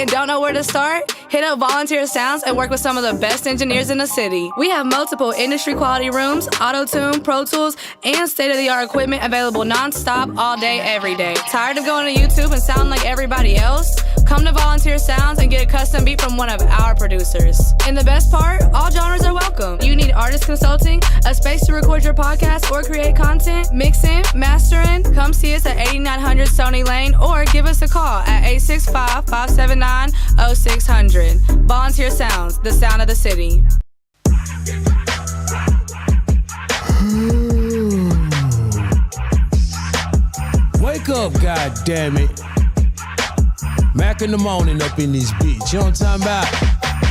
and don't know where to start? Hit up Volunteer Sounds and work with some of the best engineers in the city. We have multiple industry quality rooms, auto-tune, Pro Tools, and state-of-the-art equipment available non-stop all day, every day. Tired of going to YouTube and sounding like everybody else? Come to Volunteer Sounds and get a custom beat from one of our producers. And the best part, all genres are welcome. You need artist consulting, a space to record your podcast or create content, mixing, mastering? Come see us at 8900 Stony Lane or give us a call at 865-579-0600. Volunteer Sounds, the sound of the city. Wake up, goddammit. Mack in the morning up in this bitch. You know what I'm talking about?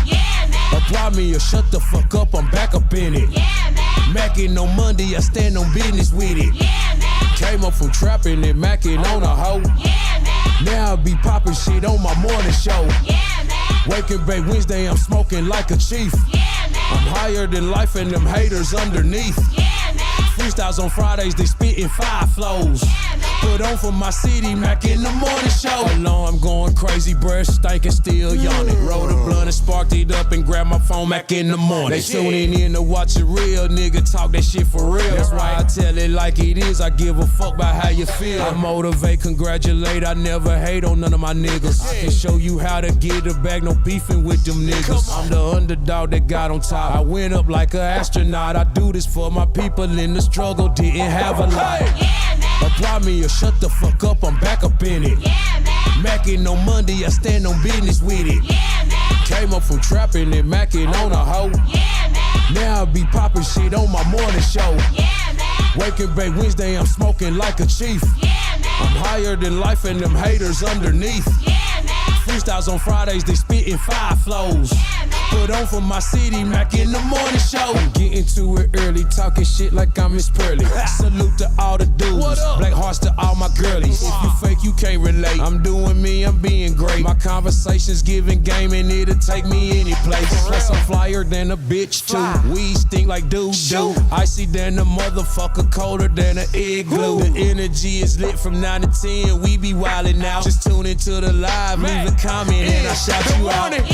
Yeah, man. Apply me or shut the fuck up, I'm back up in it. Yeah, man. Mackin' on Monday, I stand on business with it. Yeah, man. Came up from trapping and mackin' on a hoe. Yeah, man. Now I be poppin' shit on my morning show. Yeah, man. Waking Bake Wednesday, I'm smoking like a chief. Yeah, man. I'm higher than life and them haters underneath. Yeah, man. Freestyles on Fridays, they spittin' 5 flows. Yeah, man. Put on for my city, Mack in the morning show. Alarm going crazy, breath stinking, still yawning. Roll the blunt and sparked it up and grab my phone, Mack in the morning. They tuning in to watch a real nigga talk that shit for real. That's why I tell it like it is, I give a fuck about how you feel. I motivate, congratulate, I never hate on none of my niggas. I can show you how to get the bag, no beefing with them niggas. I'm the underdog that got on top. I went up like an astronaut. I do this for my people in the struggle, didn't have a lot. Yeah, man. Apply me or shut the fuck up, I'm back up in it. Yeah, man. Mackin' on Monday, I stand on business with it. Yeah, man. Came up from trapping and mackin' on a hoe. Yeah, man. Now I be poppin' shit on my morning show. Yeah, man. Waking Bake Wednesday, I'm smoking like a chief. Yeah, man. I'm higher than life and them haters underneath. Yeah, man. Freestyles on Fridays, they spittin' 5 flows. Yeah, man. Put on for my city, Mack in the morning show. I'm getting to it early, talking shit like I'm Miss Pearly. Salute to all the dudes, black hearts to all my girlies. If you fake, you can't relate. I'm doing me, I'm being great. My conversations giving game and it'll take me any place. Plus I'm flyer than a bitch too. We stink like dude do. Icy than a motherfucker, colder than an igloo. The energy is lit from 9 to 10. We be wildin' out. Just tune into the live, leave a comment and I shout you out. Yeah, man.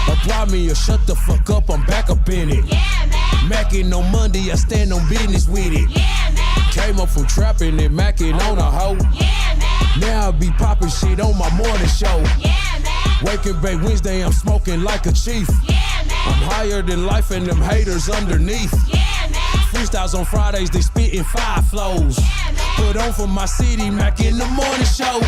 Apply me or shut the fuck up, I'm back up in it. Yeah, man. Mackin' on Monday, I stand on business with it. Yeah, man. Came up from trapping and mackin' on a hoe. Yeah, man. Now I be poppin' shit on my morning show. Yeah, man. Waking Bake Wednesday, I'm smoking like a chief. Yeah, man. I'm higher than life and them haters underneath. Yeah, man. Freestyles on Fridays, they spittin' 5 flows. Yeah, man. Put on for my city, Mack in the morning show.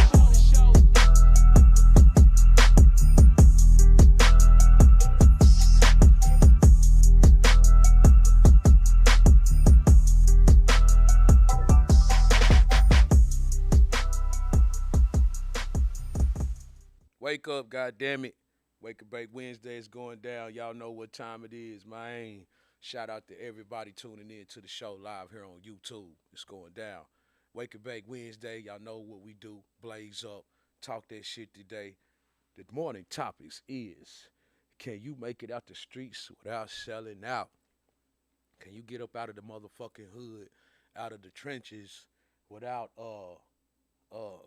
Wake up, goddammit. Wake and Bake Wednesday is going down. Y'all know what time it is, man. Shout out to everybody tuning in to the show live here on YouTube. It's going down. Wake and Bake Wednesday. Y'all know what we do. Blaze up. Talk that shit today. The morning topics is, can you make it out the streets without selling out? Can you get up out of the motherfucking hood, out of the trenches, without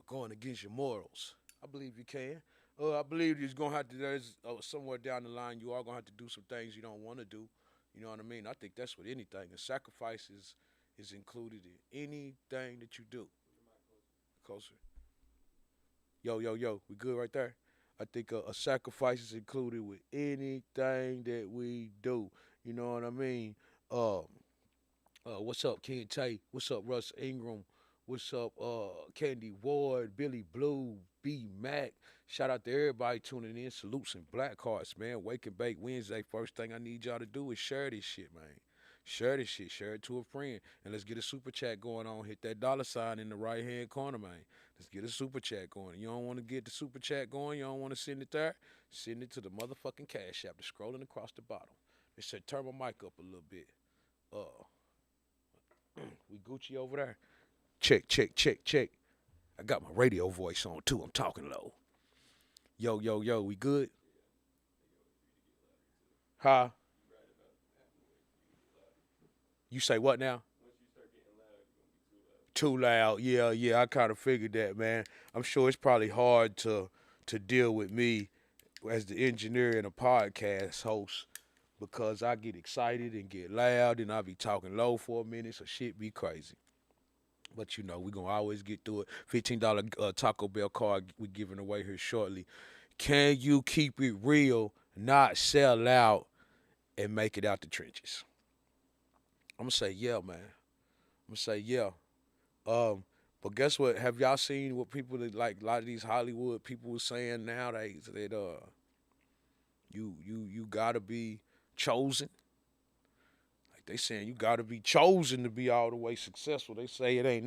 going against your morals? I believe you can. I believe you're gonna have to. There's somewhere down the line you are gonna have to do some things you don't want to do. You know what I mean? I think that's with anything. The sacrifice is included in anything that you do. Closer. Yo, we good right there? I think a sacrifice is included with anything that we do. You know what I mean? What's up, Ken Tate? What's up, Russ Ingram? What's up, Candy Ward, Billy Blue, B Mack? Shout out to everybody tuning in. Salutes and Black Hearts, man. Wake and Bake Wednesday. First thing I need y'all to do is share this shit, man. Share this shit. Share it to a friend. And let's get a super chat going on. Hit that $ in the right-hand corner, man. Let's get a super chat going. You don't want to get the super chat going? You don't want to send it there? Send it to the motherfucking Cash App. That's scrolling across the bottom. It said turn my mic up a little bit. We Gucci over there. Check. I got my radio voice on, too. I'm talking low. Yo, we good? Huh? You say what now? Too loud. Yeah, I kind of figured that, man. I'm sure it's probably hard to deal with me as the engineer and a podcast host because I get excited and get loud and I be talking low for a minute, so shit be crazy. But you know, we gonna always get through it. $15 Taco Bell card we giving away here shortly. Can you keep it real, not sell out, and make it out the trenches? I'm gonna say yeah, man. I'm gonna say yeah. But guess what? Have y'all seen what people like a lot of these Hollywood people were saying nowadays that you gotta be chosen. Like they saying you gotta be chosen to be all the way successful. They say it ain't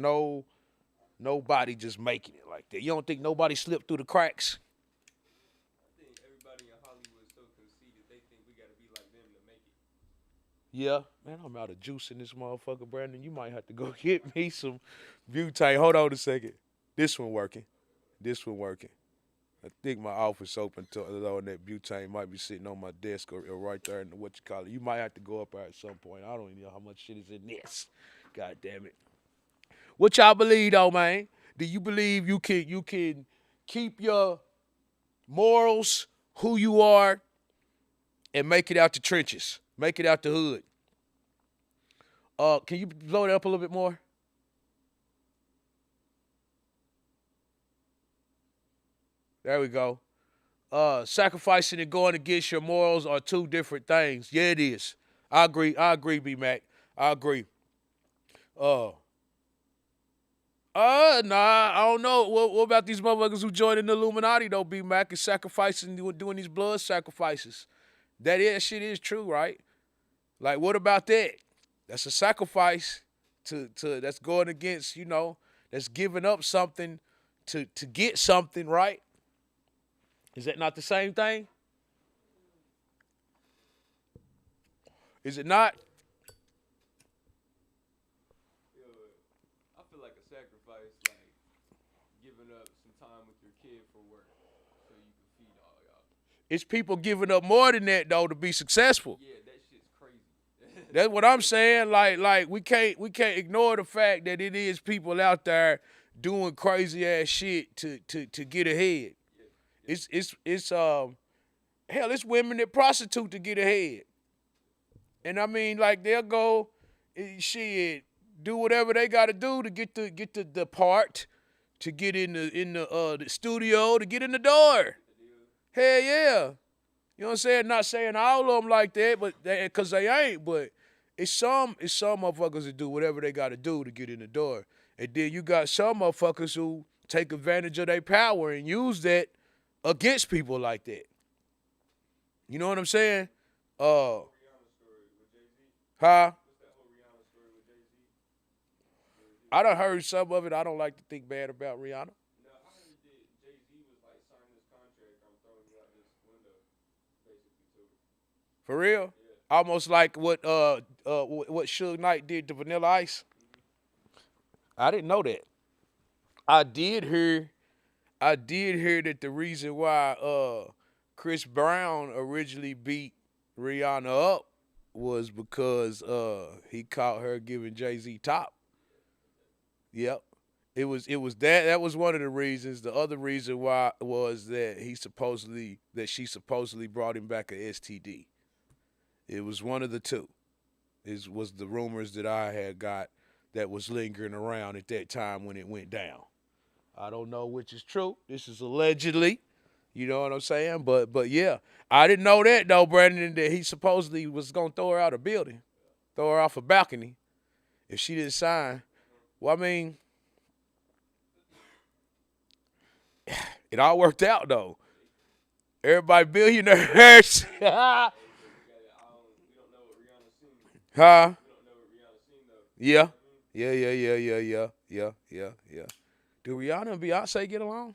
nobody just making it like that. You don't think nobody slipped through the cracks? I think everybody in Hollywood is so conceited they think we gotta be like them to make it. Yeah, man, I'm out of juice in this motherfucker, Brandon. You might have to go get me some butane. Hold on a second. This one working. This one working. I think my office open on that butane might be sitting on my desk or right there in the, what you call it. You might have to go up there at some point. I don't even know how much shit is in this. God damn it. What y'all believe though, man? Do you believe you can keep your morals, who you are, and make it out the trenches? Make it out the hood. Can you blow it up a little bit more? There we go. Sacrificing and going against your morals are two different things. Yeah, it is. I agree, B Mac. I agree. Nah, I don't know. What about these motherfuckers who joined in the Illuminati though, B Mac, and sacrificing, doing these blood sacrifices? That shit is true, right? Like, what about that? That's a sacrifice to that's going against, that's giving up something to get something, right? Is that not the same thing? Is it not? I feel like a sacrifice, like giving up some time with your kid for work so you can feed all y'all. It's people giving up more than that though to be successful. Yeah, that shit's crazy. That's what I'm saying. Like we can't ignore the fact that it is people out there doing crazy ass shit to get ahead. It's hell, it's women that prostitute to get ahead. And I mean, like, they'll go shit, do whatever they gotta do to get the part, to get in the studio, to get in the door. Hell yeah. You know what I'm saying? Not saying all of them like that, but because they ain't, but it's some motherfuckers that do whatever they gotta do to get in the door. And then you got some motherfuckers who take advantage of their power and use that against people like that. You know what I'm saying? Huh? I done heard some of it. I don't like to think bad about Rihanna. No, I heard that Jay-Z was like signing this contract. I'm throwing you out this window, basically too. For real? Yeah. Almost like what Suge Knight did to Vanilla Ice. I didn't know that. I did hear that the reason why Chris Brown originally beat Rihanna up was because he caught her giving Jay-Z top. Yep. It was that was one of the reasons. The other reason why was that she supposedly brought him back a STD. It was one of the two. It was the rumors that I had got that was lingering around at that time when it went down. I don't know which is true. This is allegedly. You know what I'm saying? But yeah. I didn't know that though, Brandon, that he supposedly was gonna throw her out a building. Throw her off a balcony if she didn't sign. Well, I mean, it all worked out though. Everybody billionaires. We don't know what Rihanna's seen. Huh? We don't know what Rihanna's seen though. Yeah. Yeah. Do Rihanna and Beyonce get along?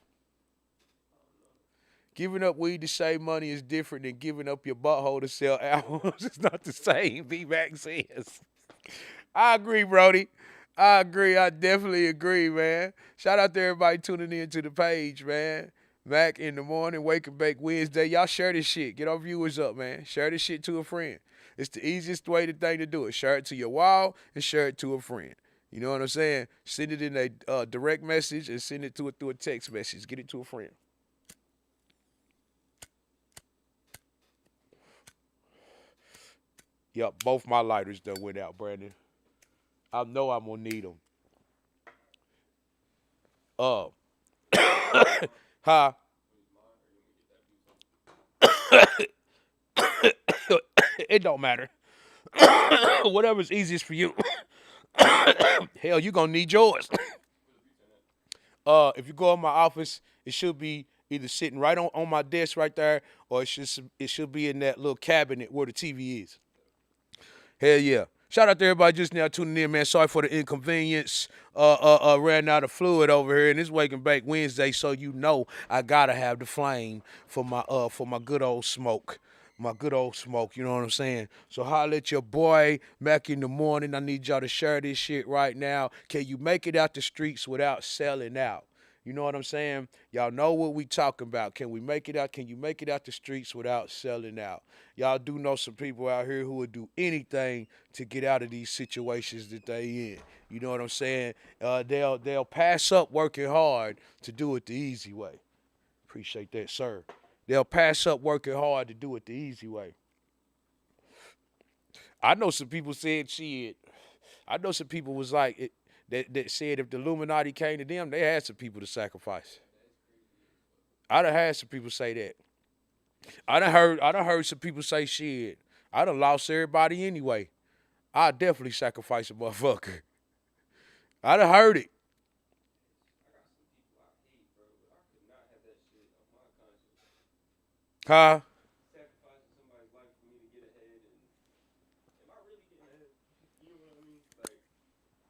Giving up weed to save money is different than giving up your butthole to sell albums. It's not the same, B-Mac says. I agree, Brody. I agree. I definitely agree, man. Shout out to everybody tuning in to the page, man. Mack in the morning, Wake and Bake Wednesday. Y'all share this shit. Get our viewers up, man. Share this shit to a friend. It's the easiest thing to do it. Share it to your wall and share it to a friend. You know what I'm saying? Send it in a direct message and send it through a text message. Get it to a friend. Yep, both my lighters done went out, Brandon. I know I'm gonna need them. Uh, huh? It don't matter. Whatever's easiest for you. Hell, you gonna need yours. If you go in my office, it should be either sitting right on my desk right there, or it should be in that little cabinet where the TV is. Hell yeah. Shout out to everybody just now tuning in, man. Sorry for the inconvenience. Ran out of fluid over here, and it's Wake and Bake Wednesday, so you know I gotta have the flame for my good old smoke. My good old smoke, you know what I'm saying? So holla at your boy, Mack in the morning. I need y'all to share this shit right now. Can you make it out the streets without selling out? You know what I'm saying? Y'all know what we talking about. Can we make it out? Can you make it out the streets without selling out? Y'all do know some people out here who would do anything to get out of these situations that they in. You know what I'm saying? They'll pass up working hard to do it the easy way. Appreciate that, sir. They'll pass up working hard to do it the easy way. I know some people said shit. I know some people was like that said if the Illuminati came to them, they had some people to sacrifice. I done had some people say that. I done heard some people say shit. I done lost everybody anyway. I definitely sacrifice a motherfucker. I done heard it. Huh? Sacrificing somebody's life for me to get ahead, and am I really getting ahead? You know what I mean? Like,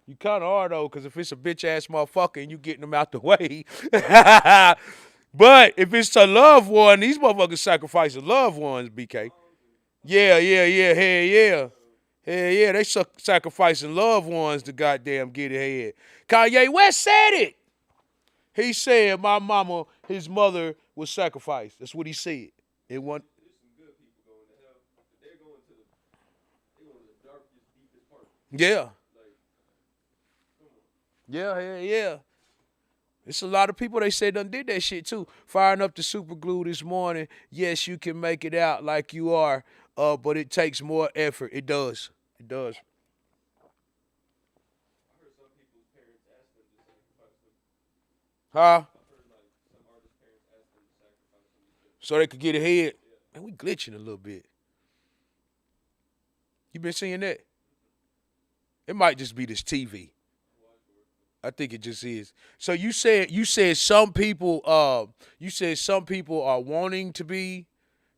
You kind of are though, because if it's a bitch ass motherfucker and you getting them out the way. But if it's a loved one, these motherfuckers sacrificing loved ones, BK. Yeah, hell yeah. Hell yeah, they sacrificing loved ones to goddamn get ahead. Kanye West said it. He said my mama, his mother was sacrificed. That's what he said. It wasn't. there's some good people going to hell, but they're going to the darkest, deepest part. Yeah. Like, come on. Yeah, hell yeah. It's a lot of people they say done did that shit too. Firing up the super glue this morning. Yes, you can make it out like you are, but it takes more effort. It does. It does. I heard some people's parents ask them to sacrifice them. Huh? I've heard like some artists' parents ask them to sacrifice them. So they could get ahead. Man, we glitching a little bit. You been seeing that? It might just be this TV. I think it just is. So you said some people are wanting to be.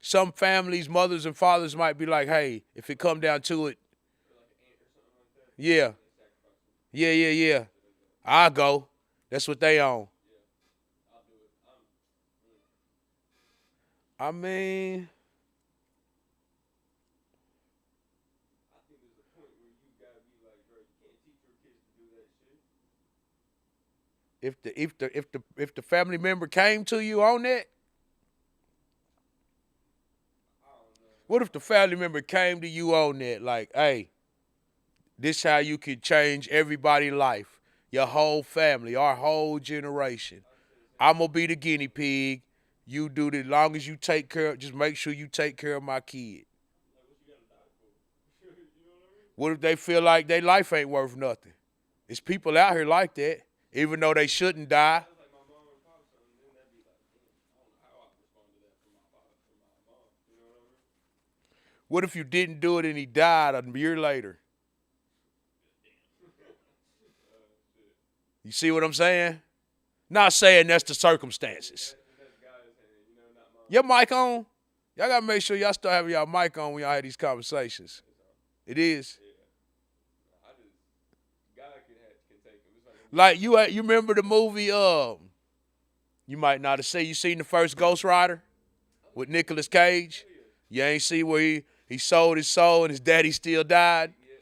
Some families, mothers and fathers might be like, hey, if it come down to it, yeah, yeah. I'll go. That's what they on. I mean, I think there's a point where you gotta be like, bro, you can't teach your kids to do that shit. if the family member came to you on that, what if the family member came to you on that, like, hey, this how you could change everybody's life, your whole family, our whole generation. I'm gonna be the guinea pig. You do it as long as you take care. Just make sure you take care of my kid. What if they feel like their life ain't worth nothing? It's people out here like that, even though they shouldn't die. Like my mom and pop something, then that'd be like, damn, I don't know how I respond to that from my father, from my mom. You know what I mean? What if you didn't do it and he died a year later? You see what I'm saying? Not saying that's the circumstances. That's God's hand, you know, not mine. Your mic on? Y'all gotta make sure y'all start having y'all mic on when y'all have these conversations. It is. I just, God can take him. It's like Like you remember the movie? You might not have seen. You seen the first Ghost Rider with Nicolas Cage? You ain't see where he sold his soul and his daddy still died. yeah,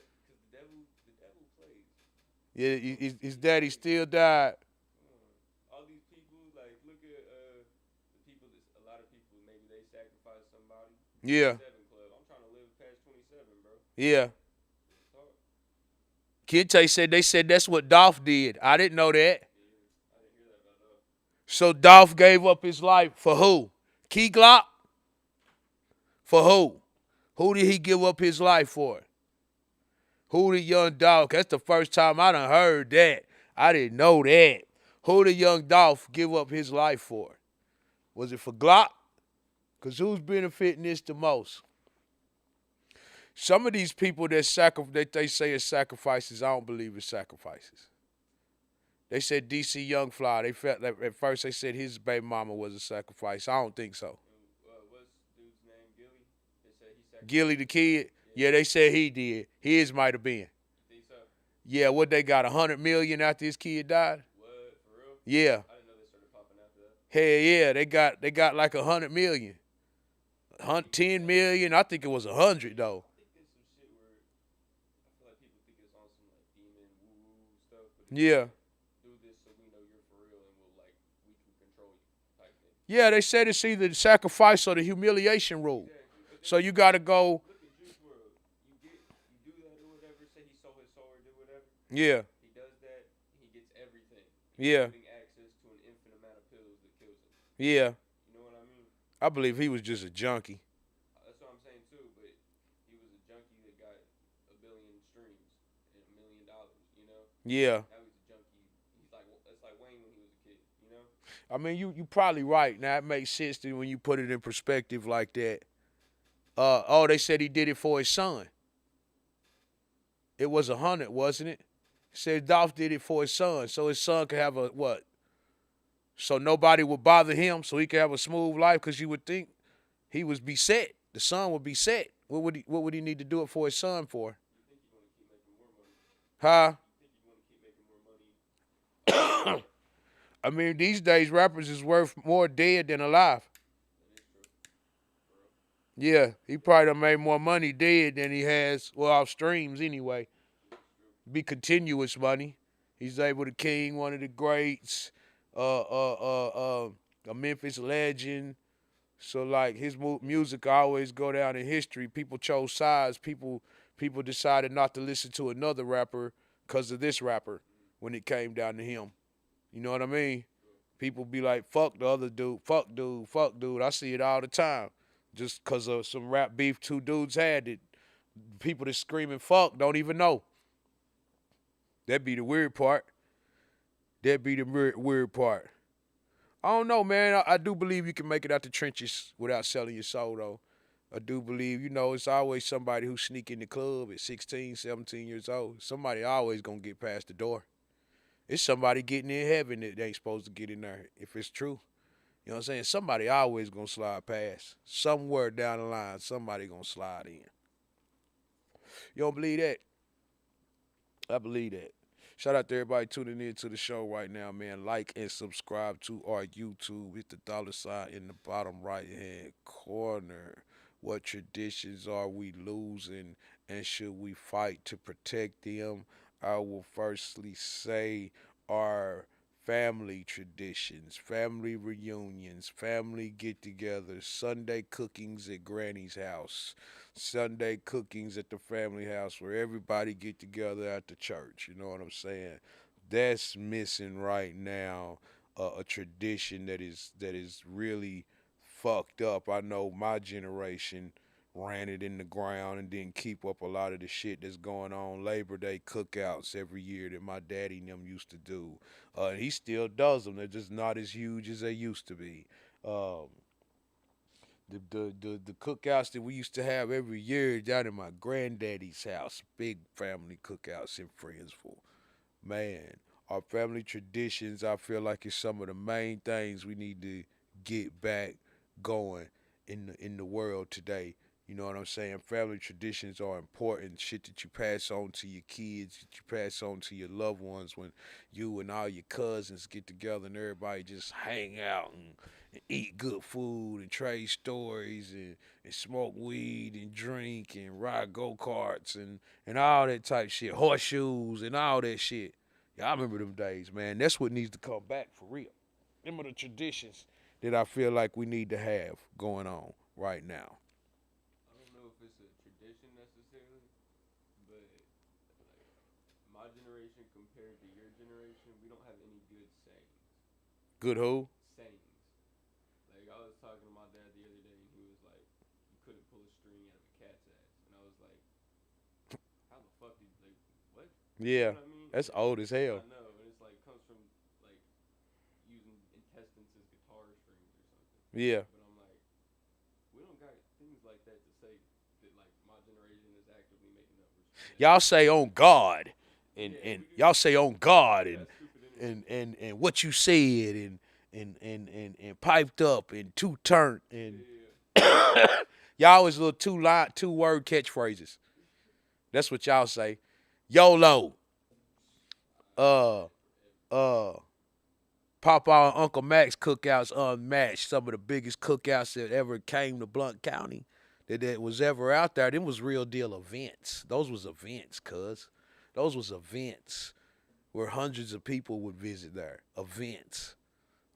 because the devil plays. Yeah, his daddy still died. All these people, like, look at the people that a lot of people maybe they sacrifice somebody. Yeah, 7 Club. I'm trying to live past 27, bro. yeah. It's hard. Kente said they said that's what Dolph did. I didn't know that. I didn't hear that about that. So Dolph gave up his life for who? Key Glock? For who? Who did he give up his life for? Who the young Dolph? That's the first time I done heard that. I didn't know that. Who the young Dolph give up his life for? Was it for Glock? Because who's benefiting this the most? Some of these people that they say is sacrifices, I don't believe it's sacrifices. They said DC Young Fly. They felt like at first they said his baby mama was a sacrifice. I don't think so. What's dude's name? Gilly? They said he sacrificed. Gilly the kid? Yeah, they said he did. His might have been. You think so? Yeah, what they got, 100 million after his kid died? What? For real? Yeah. I didn't know they started popping after that. Hell yeah, they got like 100 million. 10 million. I think it was 100 though. I think there's some shit where I feel like people think it's on some like demon woo stuff, but it's Yeah. like, do this so we know you're for real and we can control you type thing. Yeah, they said it's either the sacrifice or the humiliation rule. Exactly. So you got to go. Look at Juice WRLD. You do that or whatever. Say he sold his soul or do whatever. Yeah, He does that. He gets everything. Yeah. Including access to an infinite amount of pills that kills him. yeah. You know what I mean? I believe he was just a junkie. That's what I'm saying too. But he was a junkie that got a billion streams and $1 million. You know? Yeah. Now he's a junkie. He's like it's like Wayne when he was a kid. You know? I mean, you probably right. Now it makes sense to when you put it in perspective like that. Oh, they said he did it for his son. It was 100, wasn't it? Said Dolph did it for his son, so his son could have a what? So nobody would bother him, so he could have a smooth life. Because you would think he would be set. The son would be set. What would he need to do it for his son for? You think you want to keep making more money? Huh? You think you want to keep making more money? I mean, these days rappers is worth more dead than alive. That is true. For real. Yeah, he probably done made more money dead than he has, well, off streams anyway. Be continuous money. He's able to king, one of the greats, a Memphis legend. So like his music always go down in history. People chose sides. People decided not to listen to another rapper because of this rapper when it came down to him. You know what I mean? People be like, fuck the other dude, fuck dude, fuck dude. I see it all the time. Just because of some rap beef two dudes had it. People that screaming fuck don't even know. That'd be the weird part. That'd be the weird part. I don't know, man. I do believe you can make it out the trenches without selling your soul, though. I do believe, it's always somebody who sneak in the club at 16, 17 years old. Somebody always going to get past the door. It's somebody getting in heaven that they ain't supposed to get in there, if it's true. You know what I'm saying? Somebody always going to slide past. Somewhere down the line, somebody going to slide in. You don't believe that? I believe that. Shout out to everybody tuning in to the show right now, man. Like and subscribe to our YouTube. Hit the $ in the bottom right-hand corner. What traditions are we losing, and should we fight to protect them? I will firstly say our family traditions, family reunions, family get-togethers, Sunday cookings at Granny's house, Sunday cookings at the family house where everybody get together at the church. You know what I'm saying? That's missing right now. A tradition that is really fucked up. I know my generation ran it in the ground and didn't keep up a lot of the shit that's going on. Labor Day cookouts every year that my daddy and them used to do. He still does them. They're just not as huge as they used to be. The cookouts that we used to have every year down in my granddaddy's house, big family cookouts in Friendsville. Man, our family traditions, I feel like is some of the main things we need to get back going in the world today. You know what I'm saying? Family traditions are important. Shit that you pass on to your kids, that you pass on to your loved ones when you and all your cousins get together and everybody just hang out and eat good food and trade stories and smoke weed and drink and ride go-karts and all that type shit. Horseshoes and all that shit. Yeah, I remember them days, man. That's what needs to come back for real. Them are the traditions that I feel like we need to have going on right now. I don't know if it's a tradition necessarily, but like my generation compared to your generation, we don't have any good sayings. Good who? Sayings. Like I was talking to my dad the other day, and he was like, "You couldn't pull a string out of a cat's ass, and I was like, how the fuck did like what? Yeah, You know what I mean? that's old as hell. I know, and it's like comes from like using intestines as guitar strings or something. Yeah. But I'm like, we don't got things like that to say that like my generation is actively making numbers. Y'all say on God, and Yeah, and we do. y'all say on God, We and got stupid energy. and what you said, and piped up, and two turnt, and Yeah. y'all always little two word catchphrases. That's what y'all say. YOLO. Uh, uh. Papa and Uncle Mack's cookouts unmatched. Some of the biggest cookouts that ever came to Blount County that was ever out there. Them was real deal events. Those was events, cuz. Those was events where hundreds of people would visit there. Events.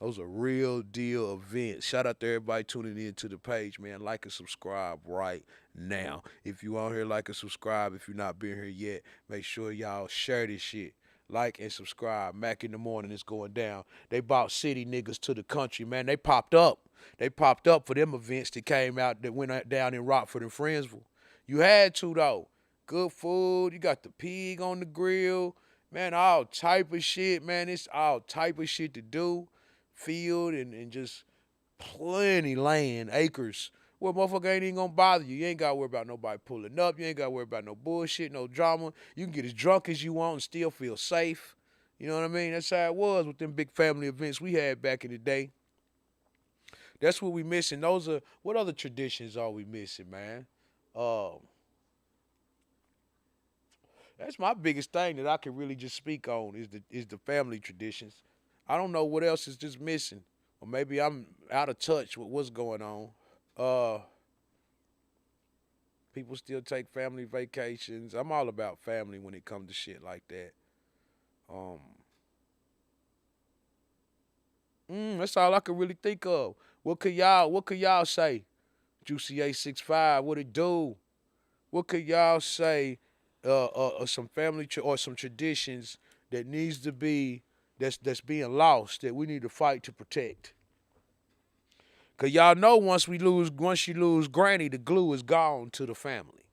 Those are real deal events. Shout out to everybody tuning in to the page, man. Like and subscribe right now. If you on here, like and subscribe. If you're not been here yet, make sure y'all share this shit. Like and subscribe. Mack in the morning is going down. They brought city niggas to the country, man. They popped up. They popped up for them events that came out that went down in Rockford and Friendsville. You had to though. Good food. You got the pig on the grill. Man, all type of shit, man. It's all type of shit to do. Field and just plenty land, acres. Where motherfucker ain't even gonna bother you. You ain't gotta worry about nobody pulling up. You ain't gotta worry about no bullshit, no drama. You can get as drunk as you want and still feel safe. You know what I mean? That's how it was with them big family events we had back in the day. That's what we missing. Those are what other traditions are we missing, man? That's my biggest thing that I can really just speak on is the family traditions. I don't know what else is just missing, or maybe I'm out of touch with what's going on. Uh, People still take family vacations. I'm all about family when it comes to shit like that. Um, that's all I can really think of. What could y'all say? Juicy 865, what it do? What could y'all say? Some family or some traditions that needs to be that's being lost that we need to fight to protect. Cause y'all know once you lose Granny, the glue is gone to the family.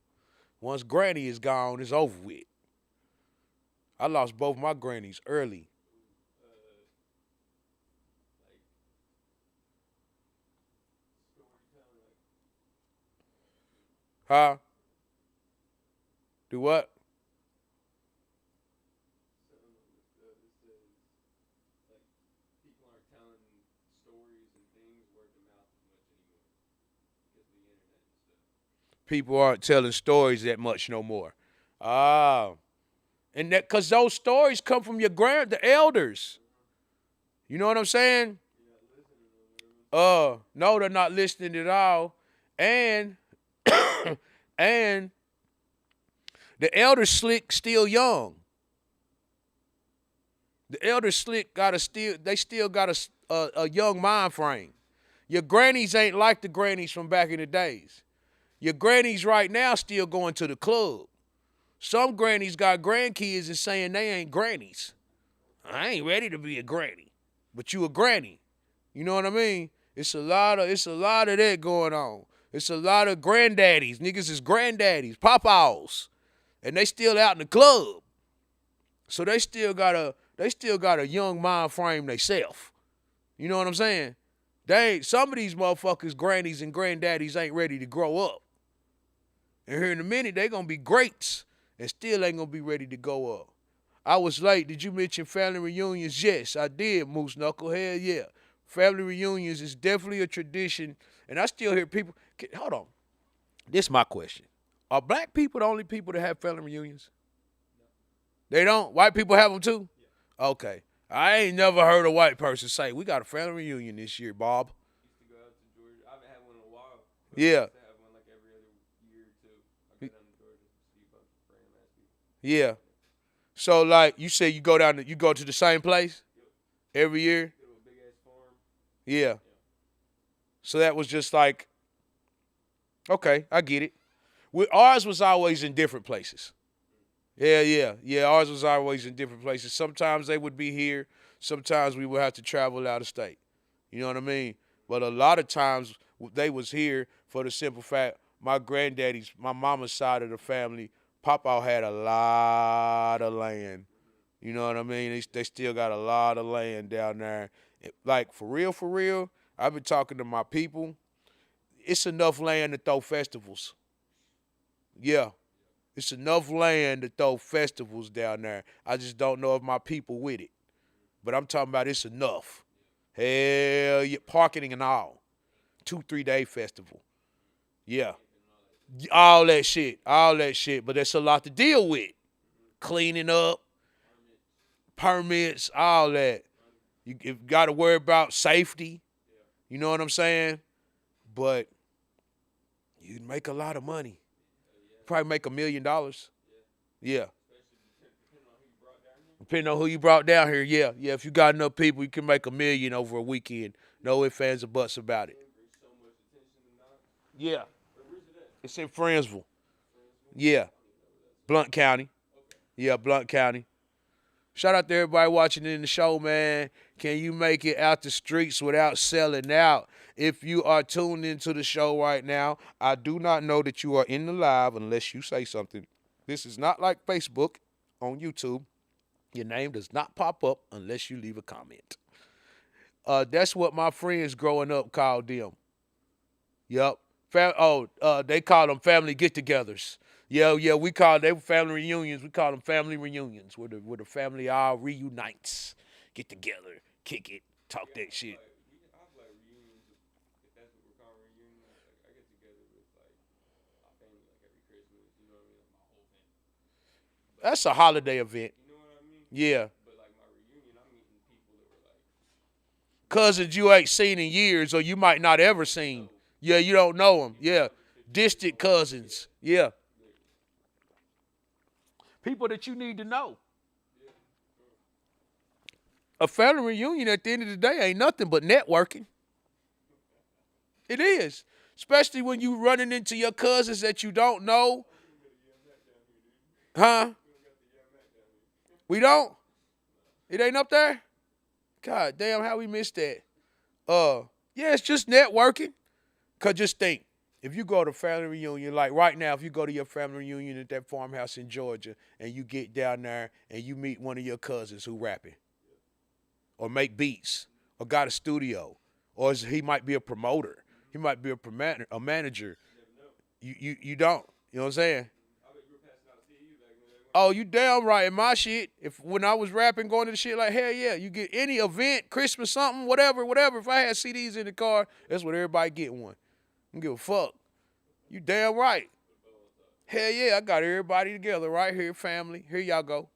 Once Granny is gone, it's over with. I lost both my grannies early. Huh? Do what? People aren't telling stories and things word of mouth as much anymore because of the internet and stuff. People aren't telling stories that much no more. Ah. And that cause those stories come from the elders. You know what I'm saying? No, they're not listening at all. And and the elders slick still young. The elders slick still got a young mind frame. Your grannies ain't like the grannies from back in the days. Your grannies right now still going to the club. Some grannies got grandkids and saying they ain't grannies. I ain't ready to be a granny, but you a granny. You know what I mean? It's a lot of that going on. It's a lot of granddaddies. Niggas is granddaddies, papaws, and they still out in the club. So they still got a young mind frame theyself. You know what I'm saying? Some of these motherfuckers, grannies and granddaddies ain't ready to grow up. And here in a minute, they gonna be greats and still ain't gonna be ready to go up. I was late. Did you mention family reunions? Yes, I did, Moose Knuckle. Hell yeah. Family reunions is definitely a tradition. And I still hear people. Hold on. This is my question. Are black people the only people that have family reunions? No. They don't? White people have them too? Yeah. Okay. I ain't never heard a white person say, we got a family reunion this year, Bob. Used to go out to Georgia. I haven't had one in a while. Yeah. I used to have one like every other year or two. I go down to Georgia to see a bunch of random ass people. Yeah. So like you say you go to the same place? Yep. Every year? Go to a big ass farm. Yeah. So that was just like, okay, I get it. Ours was always in different places. Yeah. Ours was always in different places. Sometimes they would be here. Sometimes we would have to travel out of state. You know what I mean? But a lot of times they was here for the simple fact my granddaddy's, my mama's side of the family, Papa had a lot of land. You know what I mean? They still got a lot of land down there. Like, for real, I've been talking to my people. It's enough land to throw festivals. Yeah, it's enough land to throw festivals down there. I just don't know if my people with it. But I'm talking about it's enough. Hell yeah, parking and all. 2-3 day festival. Yeah. All that shit. All that shit. But there's a lot to deal with. Cleaning up, permits, all that. You got to worry about safety. You know what I'm saying? But you'd make a lot of money. Probably make $1 million. Yeah. Depending on who you brought down here, yeah. Yeah, if you got enough people, you can make $1 million over a weekend. No ifs, ands, or buts about it. Yeah. It's in Friendsville. Yeah. Blount County. Yeah, Blount County. Shout out to everybody watching in the show, man. Can you make it out the streets without selling out? If you are tuned into the show right now, I do not know that you are in the live unless you say something. This is not like Facebook on YouTube. Your name does not pop up unless you leave a comment. That's what my friends growing up called them. Yep. They call them family get-togethers. Yeah, they were family reunions. We call them family reunions, where the family all reunites, get together, kick it, talk that shit. I have like reunions, if that's what we're calling reunions. Like, I get together with like my family like every Christmas. You know what I mean? Like my whole family. That's a holiday event. You know what I mean? Yeah. But like my reunion, I'm meeting people that were like Cousins you ain't seen in years, or you might not ever seen. Yeah, you don't know them. Yeah, distant cousins. Yeah. People that you need to know. A family reunion at the end of the day ain't nothing but networking. It is. Especially when you running into your cousins that you don't know. Huh? We don't? It ain't up there? God damn, how we missed that? Yeah, it's just networking. Cause just think, if you go to family reunion, like right now, if you go to your family reunion at that farmhouse in Georgia and you get down there and you meet one of your cousins who rapping or make beats or got a studio or he might be a promoter. He might be a manager. You don't. You know what I'm saying? Oh, you damn right. In my shit, when I was rapping, going to the shit, like, hell yeah, you get any event, Christmas, something, whatever. If I had CDs in the car, that's what everybody get one. I don't give a fuck. You damn right. Hell yeah, I got everybody together right here, family. Here y'all go.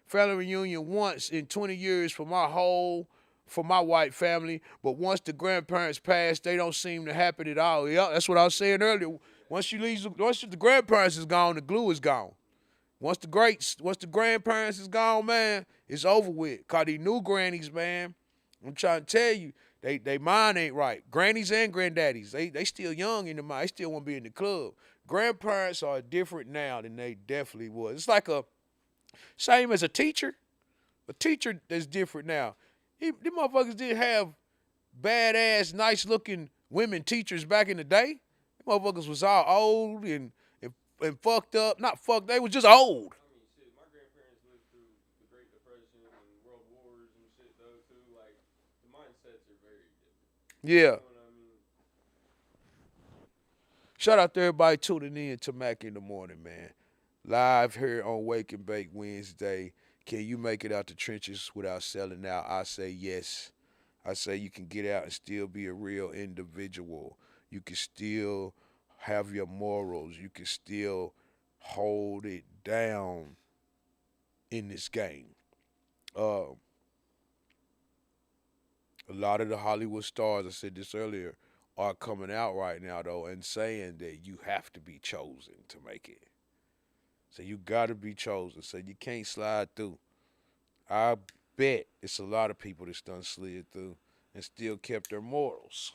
Family reunion once in 20 years for my white family, but once the grandparents pass, they don't seem to happen at all. Yeah, that's what I was saying earlier. Once the grandparents is gone, the glue is gone. Once the grandparents is gone, man, it's over with. Cause these new grannies, man, I'm trying to tell you, they mind ain't right. Grannies and granddaddies, they still young in the mind. They still want to be in the club. Grandparents are different now than they definitely was. It's like same as a teacher. A teacher is different now. These motherfuckers didn't have badass, nice looking women teachers back in the day. These motherfuckers was all old and fucked up. Not fucked, they was just old. I mean, shit, my grandparents lived through the Great Depression and World Wars and shit, though, too. Like, the mindsets are very different. Yeah. You know what I mean? Shout out to everybody tuning in to Mack in the Morning, man. Live here on Wake and Bake Wednesday. Can you make it out the trenches without selling out? I say yes. I say you can get out and still be a real individual. You can still have your morals. You can still hold it down in this game. A lot of the Hollywood stars, I said this earlier, are coming out right now, though, and saying that you have to be chosen to make it. So you got to be chosen. So you can't slide through. I bet it's a lot of people that's done slid through and still kept their morals.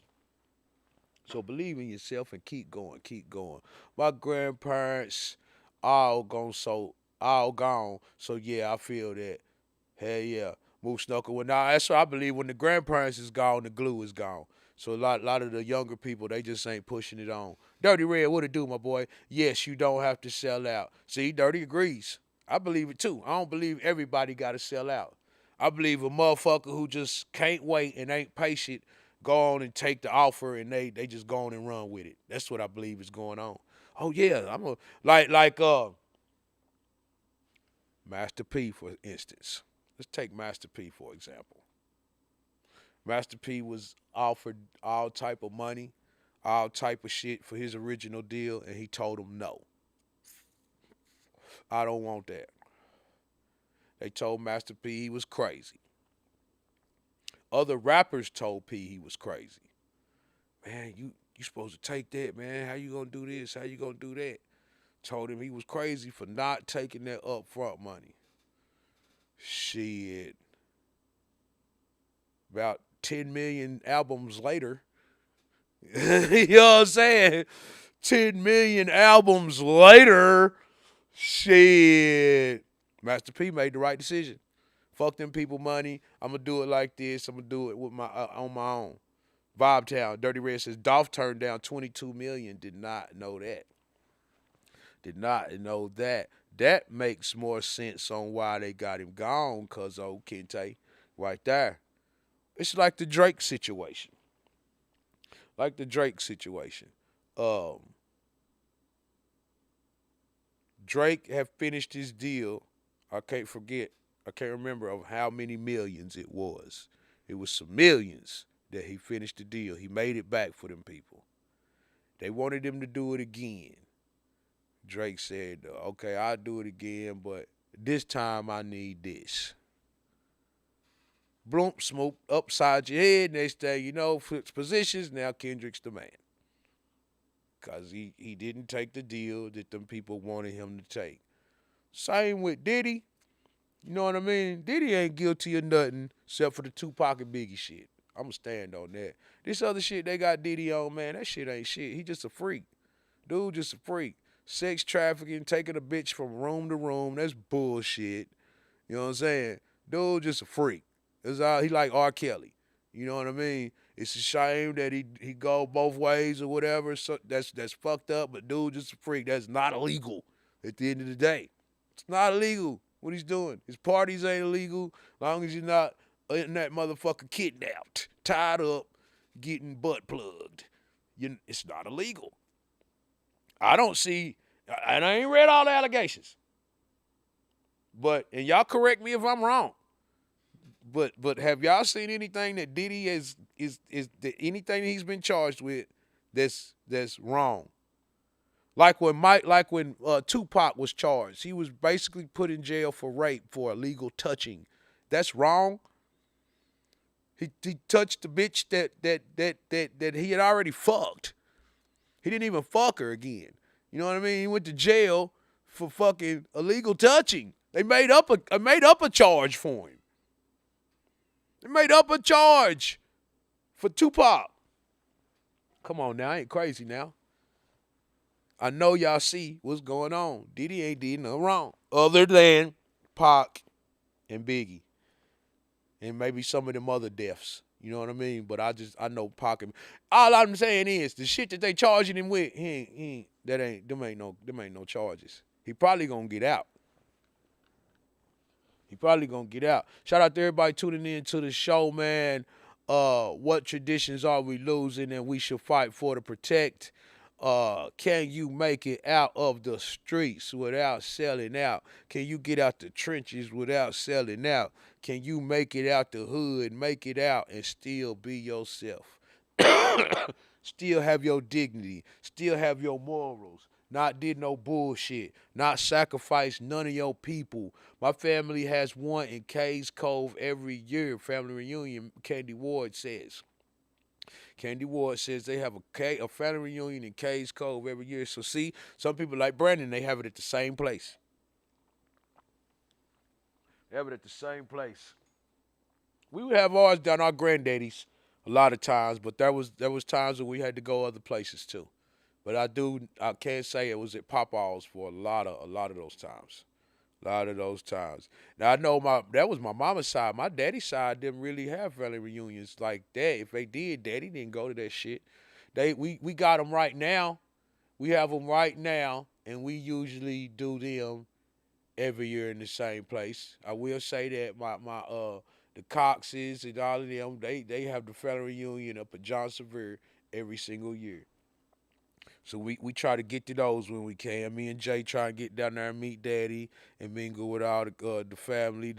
So believe in yourself and keep going, keep going. My grandparents all gone, so yeah, I feel that. Hell yeah. Moose Knuckle. Well, now that's what I believe. When the grandparents is gone, the glue is gone. So a lot of the younger people, they just ain't pushing it on. Dirty Red, what it do, my boy? Yes, you don't have to sell out. See, Dirty agrees. I believe it too. I don't believe everybody got to sell out. I believe a motherfucker who just can't wait and ain't patient go on and take the offer and they just go on and run with it. That's what I believe is going on. Oh yeah, I'm a like Master P for instance. Let's take Master P for example. Master P was offered all type of money, all type of shit for his original deal, and he told him no. I don't want that. They told Master P he was crazy. Other rappers told P he was crazy. Man, you supposed to take that, man. How you gonna do this? How you gonna do that? Told him he was crazy for not taking that upfront money. Shit. About 10 million albums later, you know what I'm saying? 10 million albums later, shit. Master P made the right decision. Fuck them people money. I'm gonna do it like this. I'm gonna do it with my on my own. Vibe Town. Dirty Red says Dolph turned down 22 million. Did not know that. Did not know that. That makes more sense on why they got him gone, cause old Kente, right there. It's like the Drake situation. Like the Drake situation. Drake have finished his deal. I can't remember of how many millions it was. It was some millions that he finished the deal. He made it back for them people. They wanted him to do it again. Drake said, okay, I'll do it again, but this time I need this. Bloomp, smoke, upside your head. Next thing you know, flips positions. Now Kendrick's the man. Because he didn't take the deal that them people wanted him to take. Same with Diddy. You know what I mean? Diddy ain't guilty of nothing except for the Tupac and Biggie shit. I'm going to stand on that. This other shit they got Diddy on, man, that shit ain't shit. He just a freak. Dude just a freak. Sex trafficking, taking a bitch from room to room, that's bullshit. You know what I'm saying? Dude just a freak. He like R. Kelly. You know what I mean? It's a shame that he go both ways or whatever. So that's fucked up, but dude just a freak. That's not illegal at the end of the day. It's not illegal what he's doing. His parties ain't illegal long as you're not in that motherfucker kidnapped, tied up, getting butt plugged. It's not illegal. I don't see, and I ain't read all the allegations. But, and y'all correct me if I'm wrong. But have y'all seen anything that Diddy is anything that he's been charged with that's wrong? Like when Tupac was charged, he was basically put in jail for rape for illegal touching. That's wrong. He touched the bitch that he had already fucked. He didn't even fuck her again. You know what I mean? He went to jail for fucking illegal touching. They made up a charge for him. They made up a charge for Tupac. Come on now, I ain't crazy now. I know y'all see what's going on. Diddy ain't did nothing wrong. Other than Pac and Biggie. And maybe some of them other deaths. You know what I mean? But I know Pac and all I'm saying is the shit that they charging him with, them ain't no charges. He probably gonna get out. Shout out to everybody tuning in to the show, man. What traditions are we losing and we should fight for to protect? Can you make it out of the streets without selling out? Can you get out the trenches without selling out? Can you make it out the hood, make it out, and still be yourself? Still have your dignity, still have your morals, not did no bullshit, not sacrifice none of your people. My family has one in Kay's Cove every year, family reunion, Candy Ward says. Candy Ward says they have a family reunion in Kay's Cove every year. So see, some people like Brandon, they have it at the same place. They have it at the same place. We would have ours down our granddaddies a lot of times, but there was times when we had to go other places too. But I can't say it was at Papa's for a lot of those times. A lot of those times. Now I know that was my mama's side. My daddy's side didn't really have family reunions like that. If they did, Daddy didn't go to that shit. We got them right now. We have them right now, and we usually do them every year in the same place. I will say that the Coxes and all of them, they have the family reunion up at John Sevier every single year. So we try to get to those when we can. Me and Jay try and get down there and meet Daddy and mingle with all the family,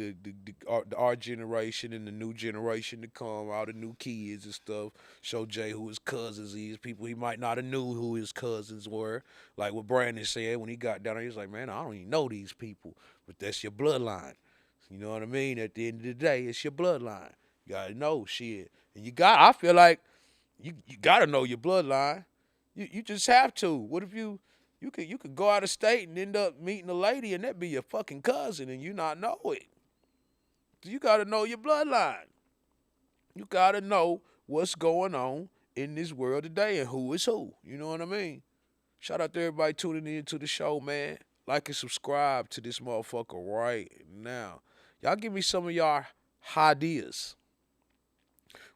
our generation and the new generation to come, all the new kids and stuff. Show Jay who his cousins is, people he might not have knew who his cousins were. Like what Brandon said when he got down there, he was like, man, I don't even know these people, but that's your bloodline. You know what I mean? At the end of the day, it's your bloodline. You gotta know shit, and I feel like you gotta know your bloodline. You just have to. What if you could go out of state and end up meeting a lady and that be your fucking cousin and you not know it? You gotta know your bloodline. You gotta know what's going on in this world today and who is who. You know what I mean? Shout out to everybody tuning in to the show, man. Like and subscribe to this motherfucker right now. Y'all give me some of y'all ideas.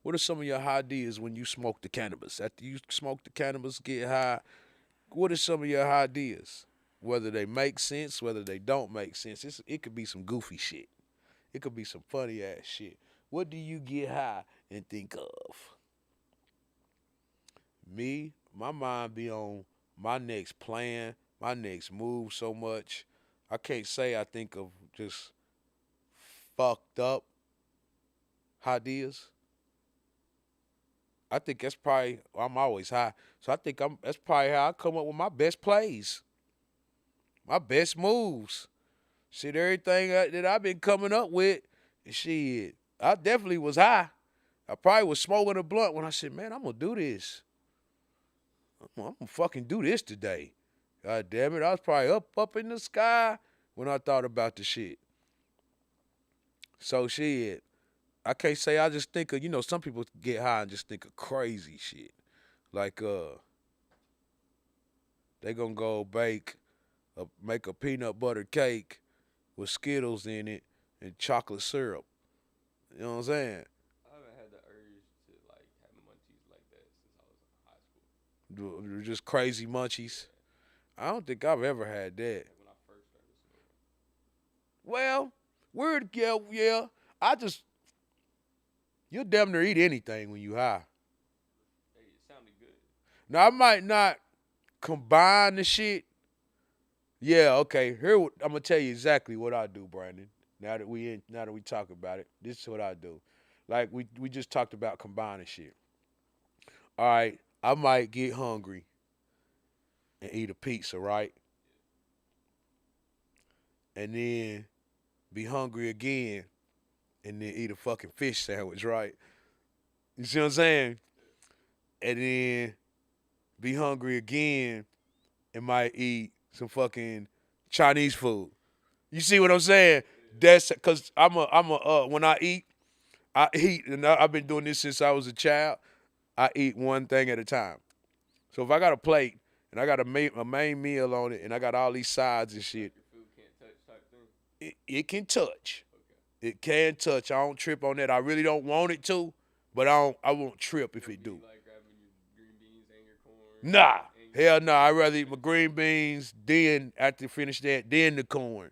What are some of your ideas when you smoke the cannabis? After you smoke the cannabis, get high, what are some of your ideas? Whether they make sense, whether they don't make sense. It could be some goofy shit. It could be some funny ass shit. What do you get high and think of? Me, my mind be on my next plan, my next move so much. I can't say I think of just fucked up ideas. I think that's probably I'm always high, so I think that's probably how I come up with my best plays, my best moves. Shit, everything that I've been coming up with, and shit, I definitely was high. I probably was smoking a blunt when I said, "Man, I'm gonna do this. I'm gonna fucking do this today." God damn it, I was probably up in the sky when I thought about the shit. So shit. I can't say I just think of, some people get high and just think of crazy shit. Like, they gonna go make a peanut butter cake with Skittles in it and chocolate syrup. You know what I'm saying? I haven't had the urge to like have munchies like that since I was in high school. Just crazy munchies. I don't think I've ever had that. Like when I first started smoking. Well, weird, yeah. You'll damn near eat anything when you high. Hey, it sounded good. Now, I might not combine the shit. Yeah, okay. I'm gonna tell you exactly what I do, Brandon. Now that we talk about it, this is what I do. Like we just talked about combining shit. All right, I might get hungry and eat a pizza, right? And then be hungry again and then eat a fucking fish sandwich, right? You see what I'm saying? And then be hungry again and might eat some fucking Chinese food. You see what I'm saying? That's because when I eat, and I've been doing this since I was a child. I eat one thing at a time. So if I got a plate and I got a main meal on it and I got all these sides and shit, Your food can't touch type thing. it can touch. Okay. It can touch. I don't trip on that. I really don't want it to, but I won't trip if it do. Like grabbing your green beans and your corn. Nah. Hell no. I'd rather eat my green beans, then after finish that, then the corn,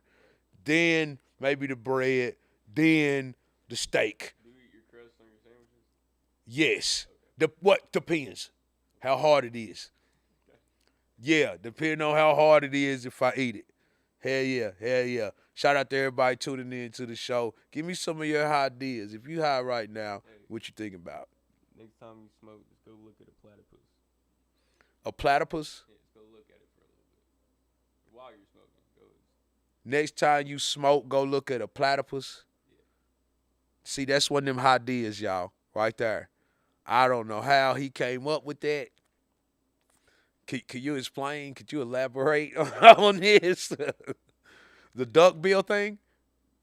then maybe the bread, then the steak. Do you eat your crust on your sandwiches? Yes. What depends how hard it is. Yeah, depending on how hard it is if I eat it. Hell yeah. Shout out to everybody tuning in to the show. Give me some of your ideas. If you high right now, what you thinking about? Next time you smoke, just go look at a platypus. A platypus? Yeah, just go look at it for a little bit. While you're smoking, go. Next time you smoke, go look at a platypus. Yeah. See, that's one of them ideas, y'all, right there. I don't know how he came up with that. Could you explain? Could you elaborate on this? The duckbill thing?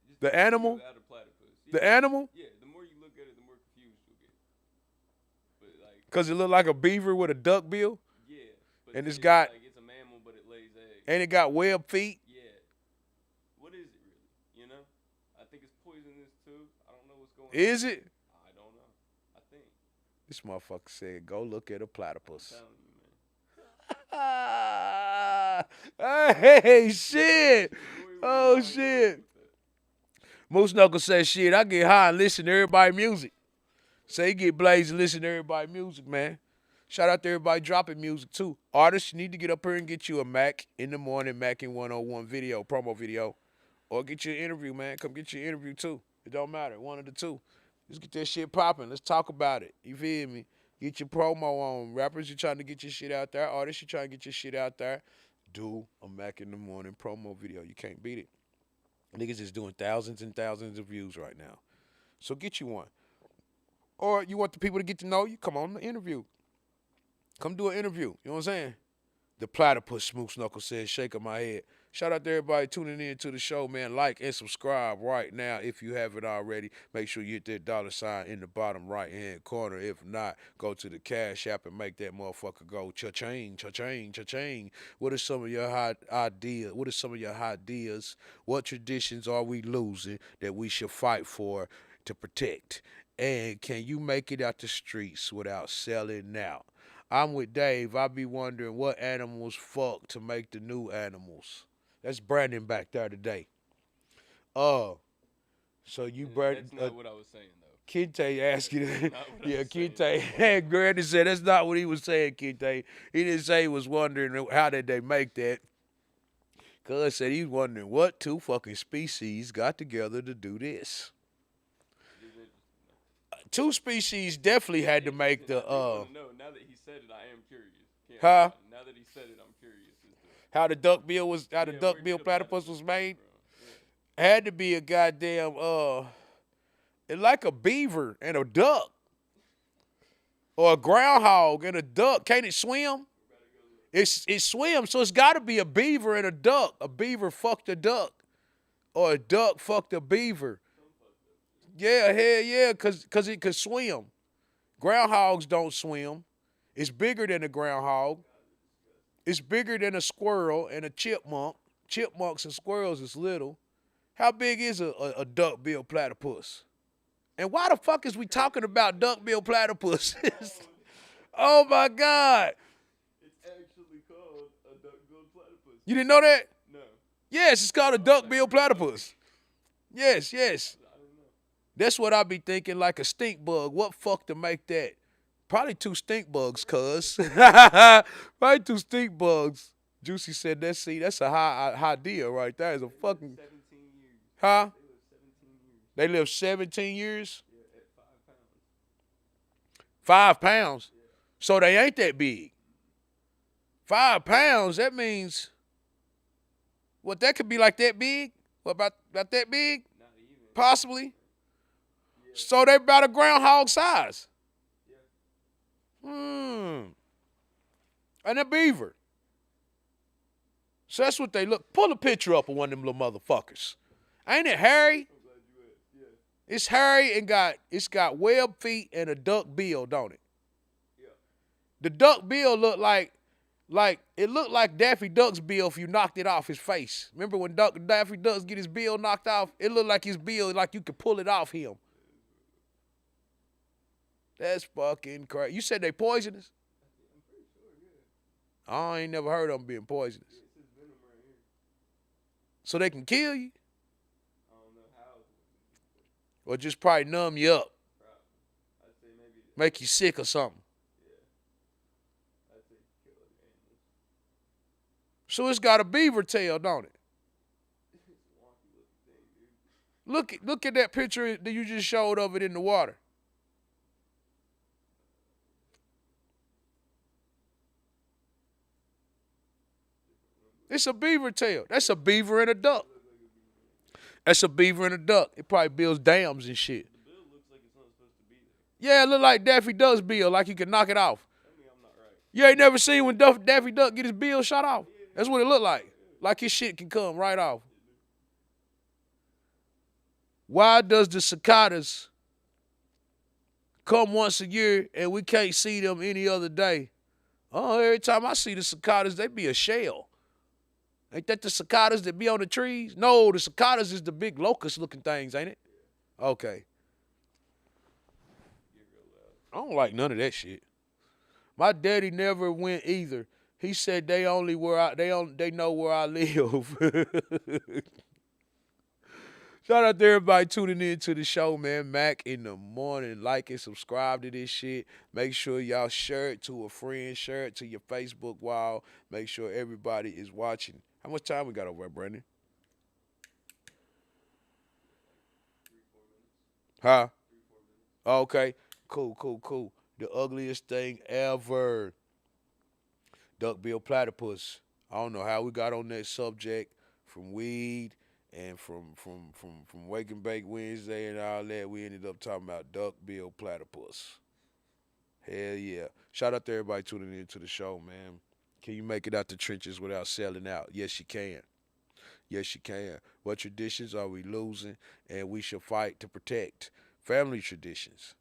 Just The animal? out of platypus. Yeah. The animal? Yeah, the more you look at it, the more confused you'll get. But like, Because it looked like a beaver with a duckbill, yeah. But And then it's got- like it's a mammal, but it lays eggs. and it got webbed feet. Yeah. What is it really? You know? I think it's poisonous too. I don't know what's going on. Is it? I don't know. I think. This motherfucker said, go look at a platypus. I'm telling you, man. Hey, shit. Boy, we Oh, mind shit. with that. Moose Knuckle says, shit, I get high and listen to everybody's music. Say he get blazed and listen to everybody's music, man. Shout out to everybody dropping music, too. Artists, you need to get up here and get you a Mack in the morning, Mack in 101 video, promo video. Or get you an interview, man. Come get you an interview, too. It don't matter. One of the two. Let's get that shit popping. Let's talk about it. You feel me? Get your promo on. Rappers, you trying to get your shit out there. Artists, you trying to get your shit out there. Do a Mack in the morning promo video. You can't beat it. Niggas is doing thousands and thousands of views right now. So get you one. Or you want the people to get to know you, come on the interview. Come do an interview. You know what I'm saying? The platypus, Moose Knuckle says, shaking my head. Shout out to everybody tuning in to the show, man. Like and subscribe right now if you haven't already. Make sure you hit that $sign in the bottom right-hand corner. If not, go to the Cash App and make that motherfucker go cha-ching, cha-ching, cha-ching. What are some of your hot ideas? What are some of your ideas? What traditions are we losing that we should fight for to protect? And can you make it out the streets without selling out? I'm with Dave. I be wondering what animals fuck to make the new animals. That's Brandon back there today. So you Brandon? That's not what I was saying though. Kente asking. Not what I Yeah, was saying. Kente. Brandon said that's not what he was saying. Kente. He didn't say he was wondering how did they make that. Cuz said he was wondering what two fucking species got together to do this. Two species definitely had to make the I do wanna know, now that he said it, I am curious. Can't Huh? lie. Now that he said it, I'm curious as to how the duckbill was where'd the platypus was made. from? Yeah. Had to be a goddamn it's like a beaver and a duck. Or a groundhog and a duck. Can't it swim? It swims, so it's gotta be a beaver and a duck. A beaver fucked a duck. Or a duck fucked a beaver. Yeah, hell yeah, cause it could swim. Groundhogs don't swim. It's bigger than a groundhog. It's bigger than a squirrel and a chipmunk. Chipmunks and squirrels is little. How big is a duck-bill platypus? And why the fuck is we talking about duck-bill platypus? Oh my God. It's actually called a duck-billed platypus. You didn't know that? No, Yes, it's called a duck-bill platypus. Yes. I didn't know. That's what I be thinking, like a stink bug. What fuck to make that? Probably two stink bugs, cuz. Probably two stink bugs. Juicy said that's a high deal right there. It's a fucking 17 years. huh? They live 17 years. They live 17 years? Yeah, at 5 pounds. 5 pounds. So they ain't that big. 5 pounds, that means what, that could be like that big? What about that big? Not even. Possibly. Yeah. So they about a groundhog size. Yeah. And a beaver. So that's what they look. Pull a picture up of one of them little motherfuckers. Ain't it hairy? I'm glad you asked. Yeah. It's hairy and it's got web feet and a duck bill, don't it? Yeah. The duck bill looked like it looked like Daffy Duck's bill if you knocked it off his face. Remember when Daffy Duck get his bill knocked off? It looked like his bill, like you could pull it off him. That's fucking crazy. You said they poisonous? I'm pretty sure, yeah. I ain't never heard of them being poisonous. Yeah, it says venom right here. So they can kill you I don't know how. or just probably numb you up, Probably. I'd say maybe. make you sick or something. Yeah. I'd say kill other animals. So it's got a beaver tail, don't it? It's a wonky looking thing, dude. Look at that picture that you just showed of it in the water. It's a beaver tail. That's a beaver and a duck. That's a beaver and a duck. It probably builds dams and shit. The bill looks like it's not supposed to be there. Yeah, it look like Daffy Duck's bill, like you can knock it off. Tell me I'm not right. You ain't never seen when Daffy Duck get his bill shot off? That's what it look like. Like his shit can come right off. Why does the cicadas come once a year and we can't see them any other day? Oh, every time I see the cicadas, they be a shell. Ain't that the cicadas that be on the trees? No, the cicadas is the big locust-looking things, ain't it? Okay. I don't like none of that shit. My daddy never went either. He said they know where I live. Shout out to everybody tuning in to the show, man. Mack in the morning. Like and subscribe to this shit. Make sure y'all share it to a friend. Share it to your Facebook wall. Make sure everybody is watching. How much time we got over there, Brandon? 3-4 minutes. Huh? 3-4 minutes. Okay. Cool. The ugliest thing ever. Duckbill platypus. I don't know how we got on that subject from weed and from Wake and Bake Wednesday and all that. We ended up talking about duckbill platypus. Hell yeah. Shout out to everybody tuning in to the show, man. Can you make it out the trenches without selling out? Yes, you can. Yes, you can. What traditions are we losing and we should fight to protect? Family traditions.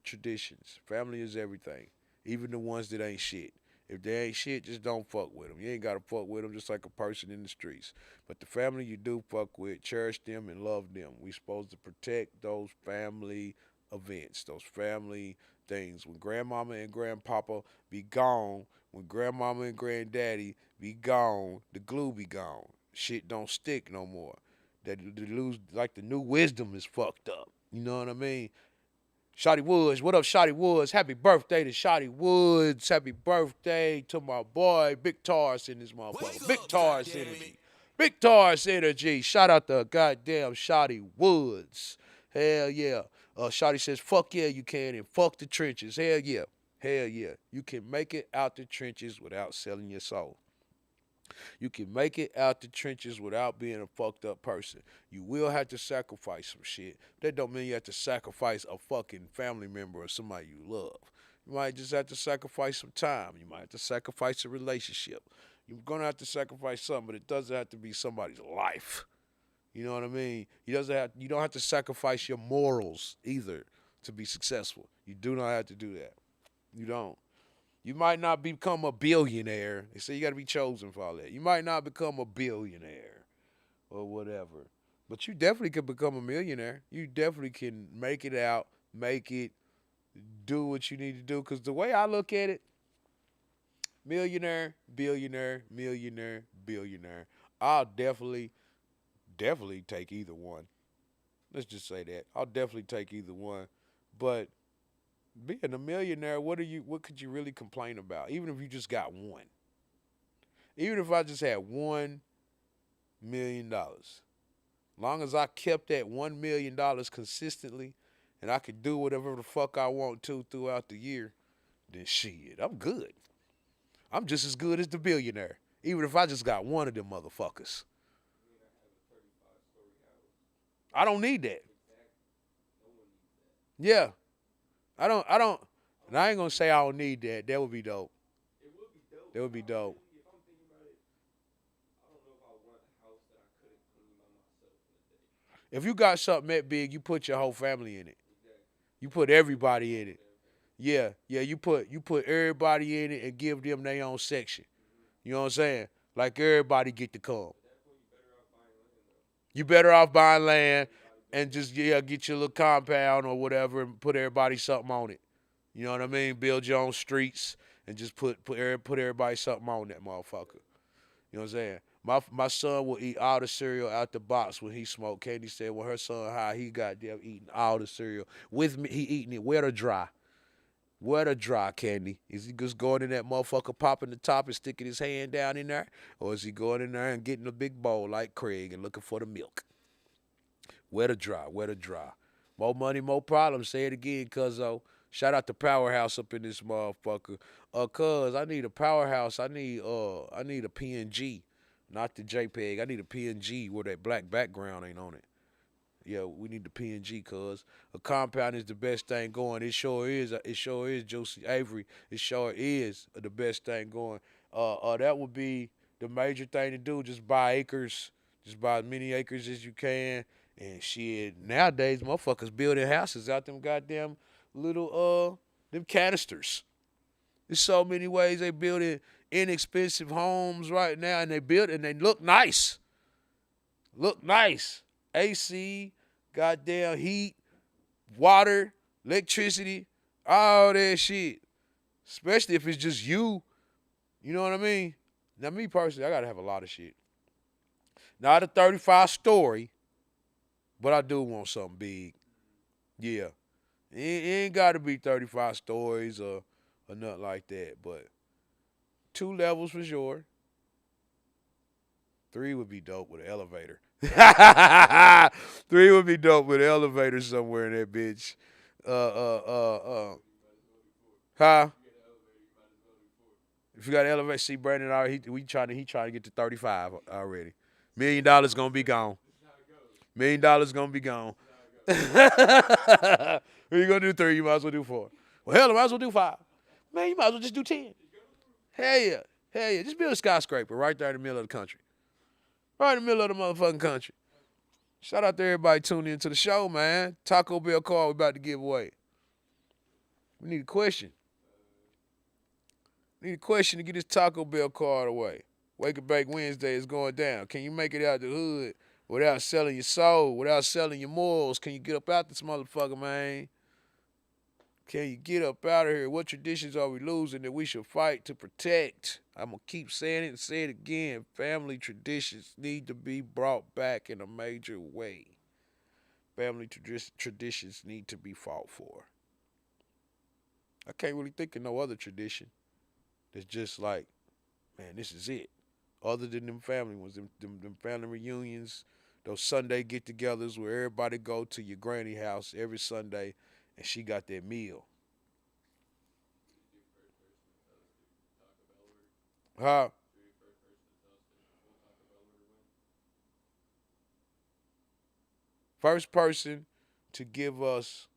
Traditions. Family is everything. Even the ones that ain't shit. If they ain't shit, just don't fuck with them. You ain't got to fuck with them just like a person in the streets. But the family you do fuck with, cherish them and love them. We supposed to protect those family events, those family things. When grandmama and grandpapa be gone, when grandmama and granddaddy be gone, the glue be gone. Shit don't stick no more. That lose like the new wisdom is fucked up. You know what I mean? Shotty Woods, what up, Shotty Woods? Happy birthday to Shotty Woods. Happy birthday to my boy, Big Taurus in this motherfucker. Big Taurus energy. Big Taurus energy. Shout out to goddamn Shotty Woods. Hell yeah. Shotty says, fuck yeah, you can, and fuck the trenches. Hell yeah. Hell yeah. You can make it out the trenches without selling your soul. You can make it out the trenches without being a fucked up person. You will have to sacrifice some shit. That don't mean you have to sacrifice a fucking family member or somebody you love. You might just have to sacrifice some time. You might have to sacrifice a relationship. You're going to have to sacrifice something, but it doesn't have to be somebody's life. You know what I mean? You don't have to sacrifice your morals either to be successful. You do not have to do that. You don't. You might not become a billionaire. They say you got to be chosen for all that. You might not become a billionaire or whatever. But you definitely can become a millionaire. You definitely can make it out, make it, do what you need to do. Because the way I look at it, millionaire, billionaire, millionaire, billionaire. I'll definitely take either one. Let's just say that. I'll definitely take either one. But being a millionaire, what could you really complain about? Even if you just got one. Even if I just had $1 million. Long as I kept that $1 million consistently and I could do whatever the fuck I want to throughout the year, then shit, I'm good. I'm just as good as the billionaire. Even if I just got one of them motherfuckers. I don't need that. Yeah. I don't, and I ain't gonna say I don't need that. That would be dope. It would be dope. That would be dope. If I'm thinking about it, I don't know if I want a house that I couldn't clean by myself in a day. If you got something that big, you put your whole family in it. Exactly. You put everybody in it. Yeah. You put everybody in it and give them their own section. You know what I'm saying? Like everybody get to come. You better off buying land and just get your little compound or whatever and put everybody something on it. You know what I mean? Build your own streets and just put everybody something on that motherfucker. You know what I'm saying? My son will eat all the cereal out the box when he smoked. Candy said when her son high, he got them eating all the cereal. With me, he eating it wet or dry. Wet or dry, Candy? Is he just going in that motherfucker, popping the top and sticking his hand down in there? Or is he going in there and getting a big bowl like Craig and looking for the milk? Wet or dry, wet or dry. More money, more problems. Say it again, cuzzo. Shout out to Powerhouse up in this motherfucker. Cuz I need a Powerhouse. I need a PNG, not the JPEG. I need a PNG where that black background ain't on it. Yeah, we need the PNG, cuz a compound is the best thing going. It sure is. It sure is, Juicy Avery. It sure is the best thing going. That would be the major thing to do. Just buy acres. Just buy as many acres as you can. And shit, nowadays motherfuckers building houses out them goddamn little them canisters. There's so many ways they building inexpensive homes right now, and they build and they look nice. Look nice. AC, goddamn heat, water, electricity, all that shit. Especially if it's just you You know what I mean? Now, me personally, I gotta have a lot of shit. Not a 35 story, but I do want something big. Yeah. It ain't gotta be 35 stories or nothing like that, but 2 levels for sure. 3 would be dope with an elevator. 3 would be dope with an elevator somewhere in that bitch. Huh? If you got an elevator, see Brandon already, he trying to get to 35 already. $1 million gonna be gone. $1 million gonna be gone. What you gonna do 3? You might as well do 4. Well, hell, I might as well do 5. Man, you might as well just do 10. Hell yeah. Hell yeah. Just build a skyscraper right there in the middle of the country. Right in the middle of the motherfucking country. Shout out to everybody tuning into the show, man. Taco Bell card we about to give away. We need a question. Need a question to get this Taco Bell card away. Wake and Bake Wednesday is going down. Can you make it out the hood without selling your soul, without selling your morals? Can you get up out this motherfucker, man? Can you get up out of here? What traditions are we losing that we should fight to protect? I'm going to keep saying it and say it again. Family traditions need to be brought back in a major way. Family traditions need to be fought for. I can't really think of no other tradition that's just like, man, this is it. Other than them family ones, them family reunions, those Sunday get-togethers where everybody go to your granny house every Sunday and she got that meal. Huh? First person to give us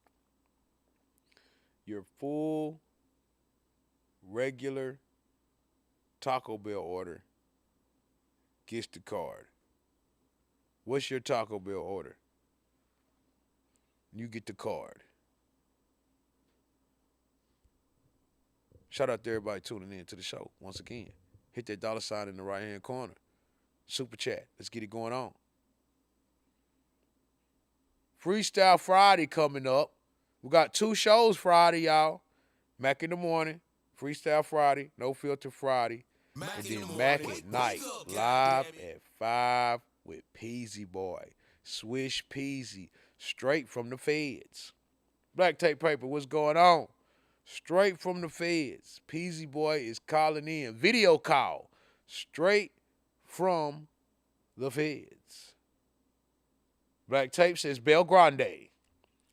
your full regular Taco Bell order gets the card. What's your Taco Bell order? You get the card. Shout out to everybody tuning in to the show once again. Hit that $ in the right-hand corner. Super chat. Let's get it going on. Freestyle Friday coming up. We got 2 shows Friday, y'all. Mack in the morning, Freestyle Friday, No Filter Friday, and then Mack at night, live at 5 with Peasy Boy. Swish Peasy, straight from the feds. Black Tape Paper, what's going on? Straight from the feds. Peasy Boy is calling in. Video call. Straight from the feds. Black Tape says Bel Grande.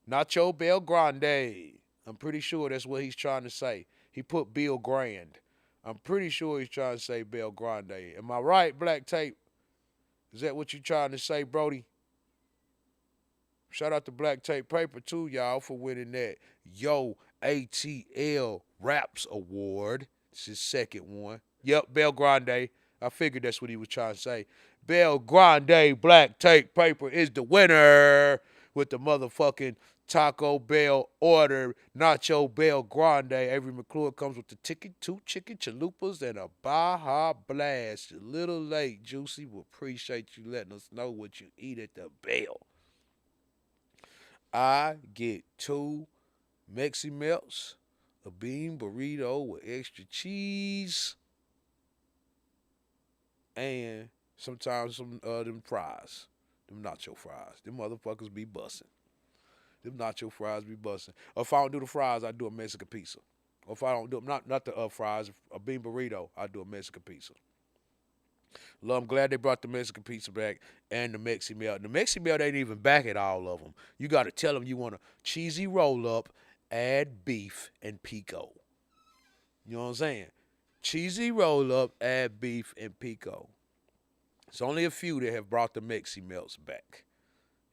Nacho Bel Grande. I'm pretty sure that's what he's trying to say. He put Bill Grand. I'm pretty sure he's trying to say Bel Grande. Am I right, Black Tape? Is that what you're trying to say, Brody? Shout out to Black Tape Paper, too, y'all, for winning that Yo ATL Raps Award. It's his second one. Yep, Bel Grande. I figured that's what he was trying to say. Bel Grande Black Tape Paper is the winner with the motherfucking Taco Bell order, Nacho Bel Grande. Avery McClure comes with the ticket, 2 chicken chalupas, and a Baja Blast. A little late, Juicy. We appreciate you letting us know what you eat at the Bell. I get 2 Mexi Melts, a bean burrito with extra cheese, and sometimes some them fries, them nacho fries. Them motherfuckers be busting. Them nacho fries be busting. Or if I don't do the fries, I do a Mexican pizza. Or if I don't do them, not the fries, a bean burrito, I do a Mexican pizza. Well, I'm glad they brought the Mexican pizza back and the Mexi Melt. The Mexi Melt ain't even back at all of them. You got to tell them you want a cheesy roll-up, add beef, and pico. You know what I'm saying? Cheesy roll-up, add beef, and pico. It's only a few that have brought the Mexi Melts back.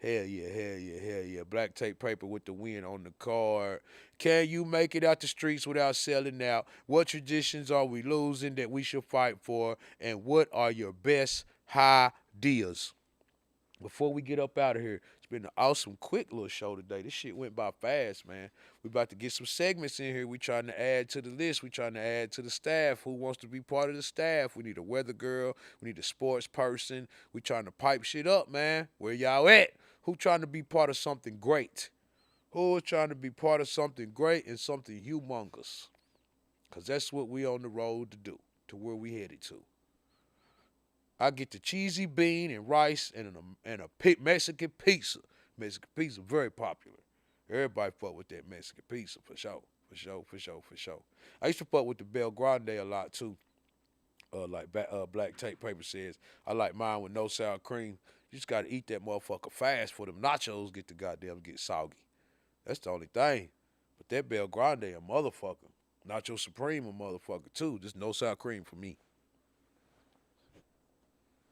Hell yeah, hell yeah, hell yeah. Black Tape Paper with the win on the card. Can you make it out the streets without selling out? What traditions are we losing that we should fight for? And what are your best ideas? Before we get up out of here, it's been an awesome, quick little show today. This shit went by fast, man. We about to get some segments in here. We trying to add to the list. We trying to add to the staff. Who wants to be part of the staff? We need a weather girl. We need a sports person. We trying to pipe shit up, man. Where y'all at? Who trying to be part of something great? Who is trying to be part of something great and something humongous? Because that's what we on the road to do. to where we headed to. I get the cheesy bean and rice and a Mexican pizza. Mexican pizza very popular. Everybody fuck with that Mexican pizza for sure. For sure. I used to fuck with the Bel Grande a lot too. Like Black Tape Paper says, I like mine with no sour cream. You just gotta eat that motherfucker fast for them nachos get soggy. That's the only thing. But that Bel Grande a motherfucker. Nacho Supreme a motherfucker too. Just no sour cream for me.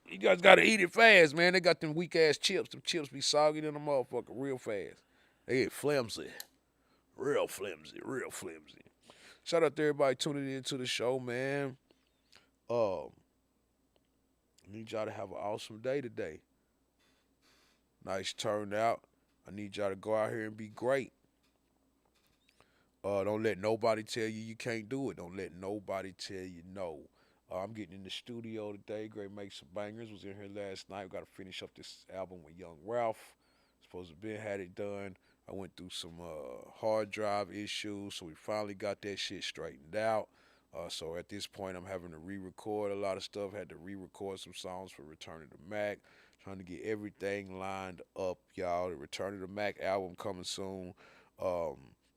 You guys gotta eat it fast, man. They got them weak ass chips. Them chips be soggy than a motherfucker real fast. They get flimsy. Real flimsy. Shout out to everybody tuning in to the show, man. I need y'all to have an awesome day today. Nice turnout. I need y'all to go out here and be great. Don't let nobody tell you can't do it. Don't let nobody tell you no. I'm getting in the studio today. Great make some bangers. Was in here last night. We got to finish up this album with Young Ralph. Supposed to have been had it done. I went through some hard drive issues, so we finally got that shit straightened out. So at this point, I'm having to re-record a lot of stuff. Had to re-record some songs for Return of the Mack. Trying to get everything lined up, y'all. The Return of the Mack album coming soon.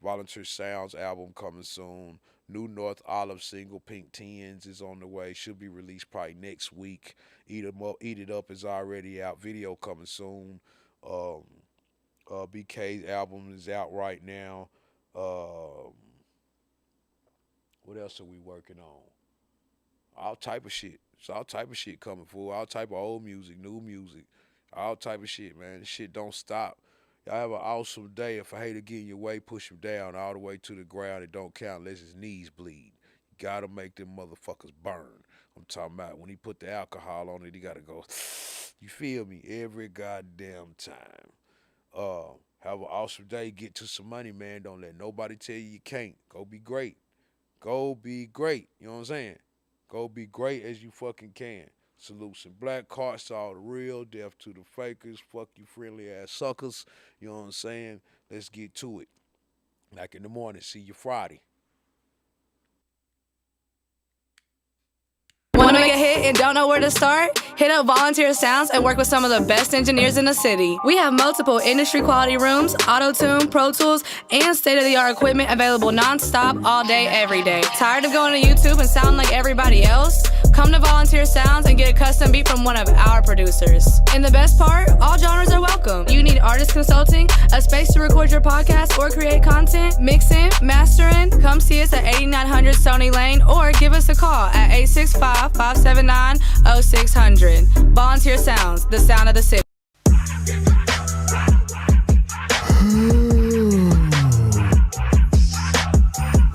Volunteer Sounds album coming soon. New North Olive single, Pink Tens, is on the way. Should be released probably next week. Eat It Up is already out. Video coming soon. BK's album is out right now. What else are we working on? All type of shit. It's all type of shit coming forward. All type of old music, new music. All type of shit, man. This shit don't stop. Y'all have an awesome day. If a hater get in your way, push him down all the way to the ground. It don't count unless his knees bleed. You gotta make them motherfuckers burn. I'm talking about when he put the alcohol on it, he gotta go, you feel me, every goddamn time. Have an awesome day. Get to some money, man. Don't let nobody tell you can't. Go be great. Go be great. You know what I'm saying? Go be great as you fucking can. Salute some black hearts to all the real, death to the fakers, fuck you friendly ass suckers. You know what I'm saying? Let's get to it. Mack in the morning. See you Friday. Want to make a hit and don't know where to start? Hit up Volunteer Sounds and work with some of the best engineers in the city. We have multiple industry quality rooms, auto-tune, Pro Tools, and state-of-the-art equipment available non-stop all day, every day. Tired of going to YouTube and sounding like everybody else? Come to Volunteer Sounds and get a custom beat from one of our producers. And the best part, all genres are welcome. You need artist consulting, a space to record your podcast or create content, mixing, mastering? Come see us at 8900 Stony Lane or give us a call at 865-579-0600. Volunteer Sounds, the sound of the city.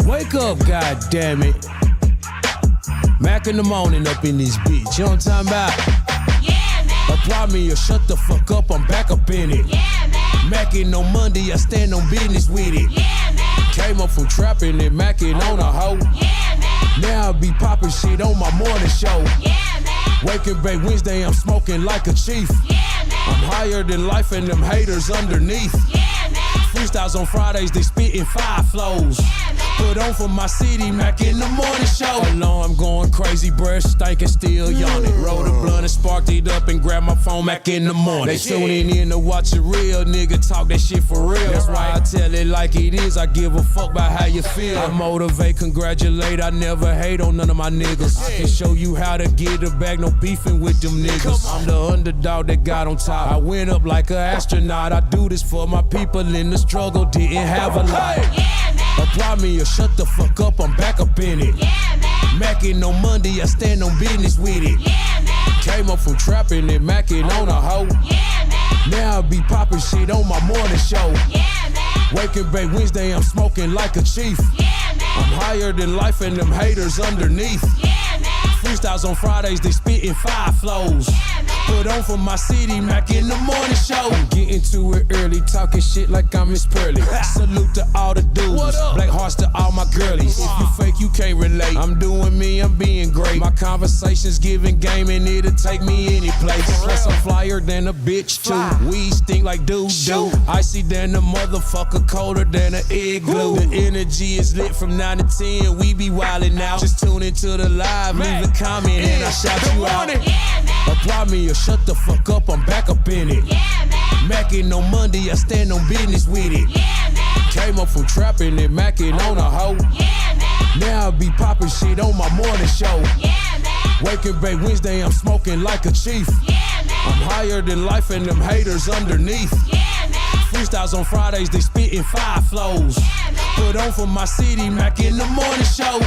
Wake up, goddammit. Mack in the morning up in this bitch. You know what I'm talking about? Yeah, man. Apply me or shut the fuck up, I'm back up in it. Yeah, man. Mackin' on Monday, I stand on business with it. Yeah, man. Came up from trapping and mackin' on a hoe. Yeah, man. Now I be poppin' shit on my morning show. Yeah, man. Waking Bake Wednesday, I'm smoking like a chief. Yeah, man. I'm higher than life and them haters underneath. Yeah, man. Freestyles on Fridays, they spittin' 5 flows. Put on for my city, Mack in the morning show. Alarm going crazy, breath stinking, still yawning. Roll the blunt and sparked it up and grab my phone, Mack in the morning. They tuning in to watch a real nigga talk that shit for real. That's why I tell it like it is, I give a fuck about how you feel. I motivate, congratulate, I never hate on none of my niggas. I can show you how to get it back, no beefing with them niggas. I'm the underdog that got on top. I went up like an astronaut. I do this for my people in the struggle, didn't have a lot. Yeah, man. Apply me or shut the fuck up, I'm back up in it. Yeah, man. Mackin' on Monday, I stand on business with it. Yeah, man. Came up from trapping and mackin' on a hoe. Yeah, man. Now I be poppin' shit on my morning show. Yeah, man. Waking Bake Wednesday, I'm smoking like a chief. Yeah, man. I'm higher than life and them haters underneath. Yeah, man. Freestyles on Fridays, they spitting 5 flows. Put on for my city, Mack in the morning show. I'm getting to it early, talking shit like I'm Miss Pearly. Salute to all the dudes, black hearts to all my girlies. If you fake, you can't relate. I'm doing me, I'm being great. My conversations giving game and it'll take me any place. Plus I'm flyer than a bitch too. Weed stink like doo. Icy than a motherfucker, colder than an igloo. The energy is lit from 9 to 10, we be wildin' out. Just tune into the live, leave a comment and I'll shout you out. Apply me or shut the fuck up, I'm back up in it. Mackin' on Monday, I stand on business with it. Came up from trapping and mackin' on a hoe. Now I be poppin' shit on my morning show. Wake and bake Wednesday, I'm smoking like a chief. I'm higher than life and them haters underneath. Freestyles on Fridays, they spittin' 5 flows. Put on for my city, Mack in the morning show.